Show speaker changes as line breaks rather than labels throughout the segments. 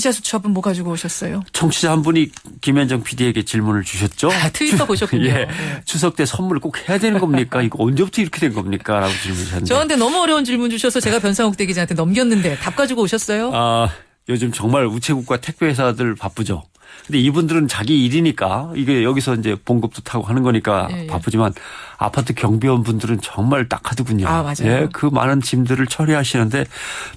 기자 수첩은 뭐 가지고 오셨어요?
청취자 한 분이 김현정 PD에게 질문을 주셨죠.
트위터 보셨군요.
예. 추석 때 선물 꼭 해야 되는 겁니까? 이거 언제부터 이렇게 된 겁니까? 라고 질문 주셨는데.
저한테 너무 어려운 질문 주셔서 제가 변상욱 대기자한테 넘겼는데 답 가지고 오셨어요?
요즘 정말 우체국과 택배회사들 바쁘죠. 근데 이분들은 자기 일이니까 이게 여기서 이제 봉급도 타고 하는 거니까 바쁘지만 아파트 경비원 분들은 정말 딱하더군요.
맞아요.
예, 그 많은 짐들을 처리하시는데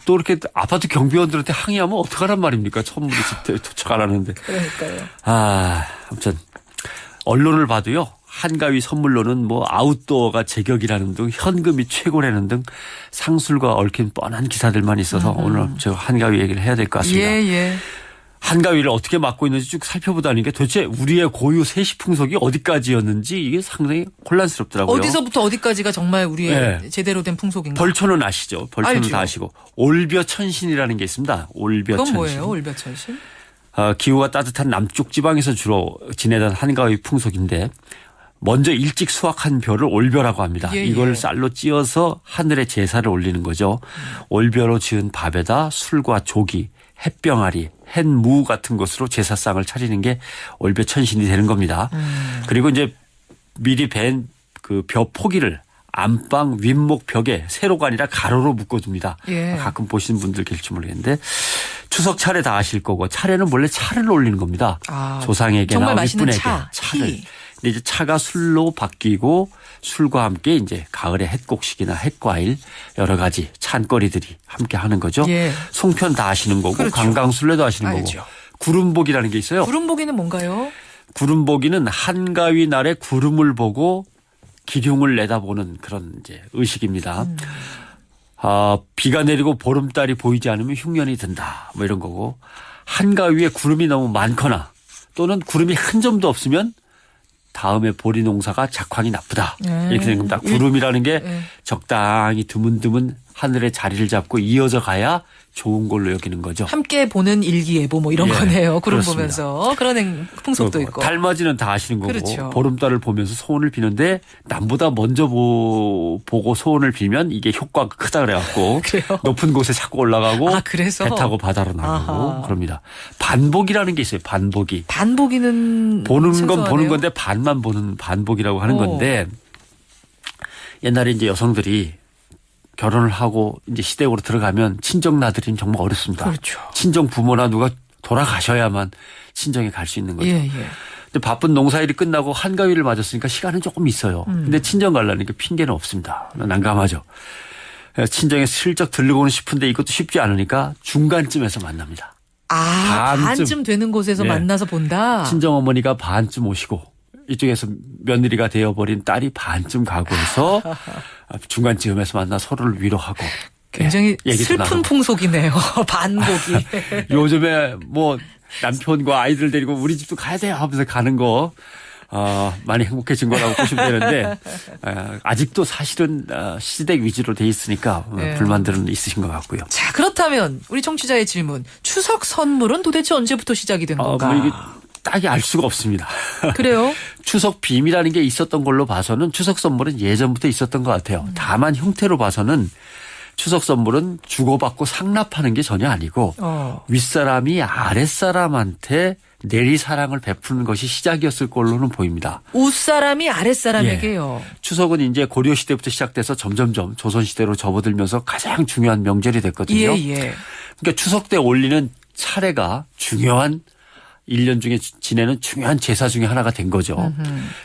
또 이렇게 아파트 경비원들한테 항의하면 어떡하란 말입니까? 선물이 집에 도착 안 하는데.
그러니까요.
아무튼 언론을 봐도요. 한가위 선물로는 뭐 아웃도어가 제격이라는 등 현금이 최고라는 등 상술과 얽힌 뻔한 기사들만 있어서 오늘 제가 한가위 얘기를 해야 될 것 같습니다.
예.
한가위를 어떻게 맡고 있는지 쭉 살펴보다는 게 도대체 우리의 고유 세시풍속이 어디까지였는지 이게 상당히 혼란스럽더라고요.
어디서부터 어디까지가 정말 우리의 제대로 된 풍속인가? 벌초는
아시죠? 벌초는
알죠.
다 아시고 올벼천신이라는 게 있습니다. 올벼천신.
그건 뭐예요? 올벼천신?
기후가 따뜻한 남쪽 지방에서 주로 지내던 한가위 풍속인데 먼저 일찍 수확한 벼를 올벼라고 합니다. 이걸 쌀로 찧어서 하늘에 제사를 올리는 거죠. 올벼로 지은 밥에다 술과 조기, 햇병아리, 햇무 같은 것으로 제사상을 차리는 게 올벼천신이 되는 겁니다. 그리고 이제 미리 벤 그 벼 포기를 안방 윗목 벽에 세로가 아니라 가로로 묶어둡니다. 가끔 보시는 분들 계실지 모르겠는데 추석 차례 다 아실 거고 차례는 원래 차를 올리는 겁니다. 조상에게나 윗분에게 차를. 근데 이제 차가 술로 바뀌고 술과 함께 이제 가을에 햇곡식이나 햇과일 여러 가지 찬거리들이 함께 하는 거죠. 송편 다 아시는 거고
그렇죠.
강강술래도 아시는
알죠.
거고 구름보기라는 게 있어요.
구름보기는 뭔가요?
구름보기는 한가위 날에 구름을 보고 기륭을 내다보는 그런 이제 의식입니다. 비가 내리고 보름달이 보이지 않으면 흉년이 든다. 뭐 이런 거고 한가위에 구름이 너무 많거나 또는 구름이 한 점도 없으면 다음에 보리 농사가 작황이 나쁘다. 이렇게 된 겁니다. 구름이라는 게 적당히 드문드문 하늘에 자리를 잡고 이어져 가야 좋은 걸로 여기는 거죠.
함께 보는 일기예보 뭐 이런 거네요. 구름
그렇습니다.
보면서. 그런 풍속도 있고.
달맞이는 다 아시는 거고
그렇죠.
보름달을 보면서 소원을 비는데 남보다 먼저 보고 소원을 빌면 이게 효과가 크다 그래갖고 높은 곳에 자꾸 올라가고
그래서?
배 타고 바다로 나가고 그럽니다. 반복이라는 게 있어요. 반복이.
반복이는
보는 건
생소하네요.
보는 건데 반만 보는 반복이라고 하는 건데 옛날에 이제 여성들이 결혼을 하고 이제 시댁으로 들어가면 친정 나들이는 정말 어렵습니다.
그렇죠.
친정 부모나 누가 돌아가셔야만 친정에 갈 수 있는 거죠. 근데 바쁜 농사일이 끝나고 한가위를 맞았으니까 시간은 조금 있어요. 근데 친정 가려니까 핑계는 없습니다. 난감하죠. 친정에 슬쩍 들르고는 싶은데 이것도 쉽지 않으니까 중간쯤에서 만납니다.
반쯤 되는 곳에서 만나서 본다.
친정어머니가 반쯤 오시고 이쪽에서 며느리가 되어버린 딸이 반쯤 가고 해서 중간쯤에서 만나 서로를 위로하고
굉장히 슬픈
나누고.
풍속이네요. 반복이.
요즘에 뭐 남편과 아이들 데리고 우리 집도 가야 돼요 하면서 가는 거 많이 행복해진 거라고 보시면 되는데 아직도 사실은 시댁 위주로 돼 있으니까 불만들은 있으신 것 같고요.
자, 그렇다면 우리 청취자의 질문. 추석 선물은 도대체 언제부터 시작이 된 건가?
뭐 이게 딱히 알 수가 없습니다.
그래요?
추석 빔이라는 게 있었던 걸로 봐서는 추석 선물은 예전부터 있었던 것 같아요. 다만 형태로 봐서는 추석 선물은 주고받고 상납하는 게 전혀 아니고 윗사람이 아랫사람한테 내리사랑을 베푸는 것이 시작이었을 걸로는 보입니다.
윗사람이 아랫사람에게요.
추석은 이제 고려시대부터 시작돼서 점점점 조선시대로 접어들면서 가장 중요한 명절이 됐거든요. 그러니까 추석 때 올리는 차례가 중요한 1년 중에 지내는 중요한 제사 중에 하나가 된 거죠.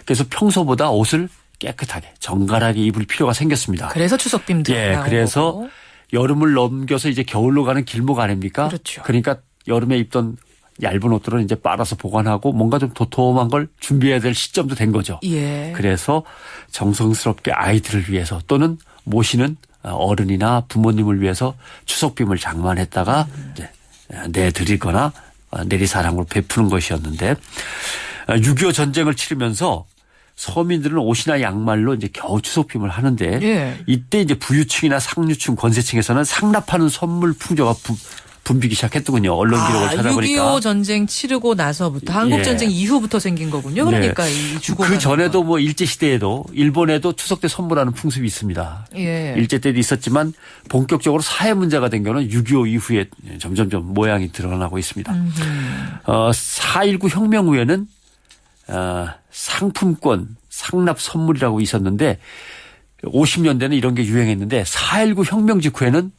그래서 평소보다 옷을 깨끗하게 정갈하게 입을 필요가 생겼습니다.
그래서 추석빔도
그래서
거고.
여름을 넘겨서 이제 겨울로 가는 길목 아닙니까?
그렇죠.
그러니까 여름에 입던 얇은 옷들은 이제 빨아서 보관하고 뭔가 좀 도톰한 걸 준비해야 될 시점도 된 거죠. 그래서 정성스럽게 아이들을 위해서 또는 모시는 어른이나 부모님을 위해서 추석빔을 장만했다가 이제 내드리거나 내리사랑으로 베푸는 것이었는데 6.25 전쟁을 치르면서 서민들은 옷이나 양말로 이제 겨우 추석빔을 하는데 이때 이제 부유층이나 상류층 권세층에서는 상납하는 선물 풍조가 붐비기 시작했더군요. 언론 기록을 찾아보니까.
6.25 전쟁 치르고 나서부터 한국 전쟁 이후부터 생긴 거군요. 그러니까 이 주고
그 전에도 뭐 일제 시대에도 일본에도 추석 때 선물하는 풍습이 있습니다.
예.
일제 때도 있었지만 본격적으로 사회 문제가 된 거는 6.25 이후에 점점점 모양이 드러나고 있습니다. 4.19 혁명 후에는 상품권, 상납 선물이라고 있었는데 50년대는 이런 게 유행했는데 4.19 혁명 직후에는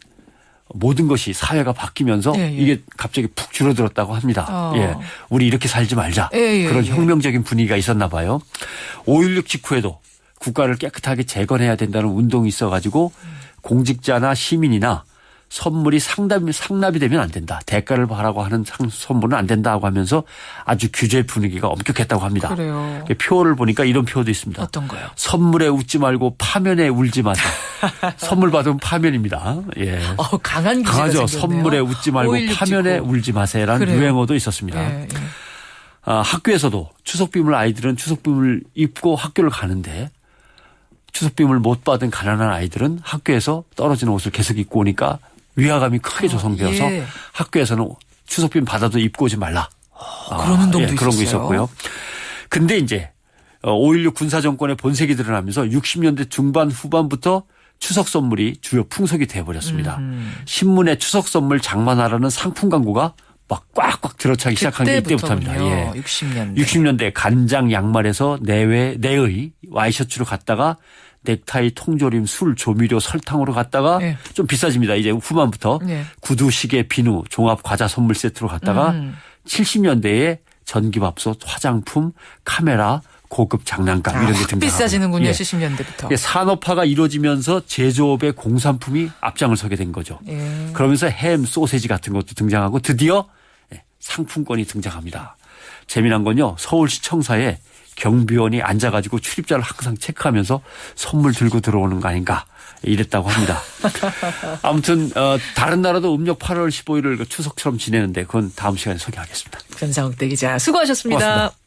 모든 것이 사회가 바뀌면서 이게 갑자기 푹 줄어들었다고 합니다. 예, 우리 이렇게 살지 말자. 그런 혁명적인 분위기가 있었나 봐요. 5.16 직후에도 국가를 깨끗하게 재건해야 된다는 운동이 있어가지고 공직자나 시민이나 선물이 상납이 되면 안 된다. 대가를 바라고 하는 선물은 안 된다고 하면서 아주 규제 분위기가 엄격했다고 합니다.
그래요.
표어를 보니까 이런 표어도 있습니다.
어떤 거요?
선물에 웃지 말고 파면에 울지 마자. 선물 받으면 파면입니다. 예.
강한 규제가
강하죠.
생겼네요.
선물에 웃지 말고 파면에
찍고.
울지 마세요라는 유행어도 있었습니다.
예.
학교에서도 추석빔을 아이들은 추석빔을 입고 학교를 가는데 추석빔을 못 받은 가난한 아이들은 학교에서 떨어지는 옷을 계속 입고 오니까 위화감이 크게 조성되어서 학교에서는 추석빔 받아도 입고 오지 말라.
그런 운동도 있었어요.
그런 거 있었고요. 근데 이제 5.16 군사정권의 본색이 드러나면서 60년대 중반 후반부터 추석 선물이 주요 풍속이 돼버렸습니다. 신문에 추석 선물 장만하라는 상품 광고가 막 꽉꽉 들어차기 시작한 게 이때부터입니다. 60년대 간장 양말에서 내의 와이셔츠로 갔다가 넥타이, 통조림, 술, 조미료, 설탕으로 갔다가 좀 비싸집니다. 이제 후반부터 구두, 시계, 비누, 종합 과자 선물 세트로 갔다가 70년대에 전기밥솥, 화장품, 카메라, 고급 장난감 이런 게 등장하고.
비싸지는군요. 70년대부터.
산업화가 이루어지면서 제조업의 공산품이 앞장을 서게 된 거죠. 그러면서 햄, 소세지 같은 것도 등장하고 드디어 상품권이 등장합니다. 재미난 건요. 서울시 청사에 경비원이 앉아가지고 출입자를 항상 체크하면서 선물 들고 들어오는 거 아닌가 이랬다고 합니다. 아무튼 다른 나라도 음력 8월 15일을 추석처럼 지내는데 그건 다음 시간에 소개하겠습니다.
변상욱 기자 수고하셨습니다.
고맙습니다.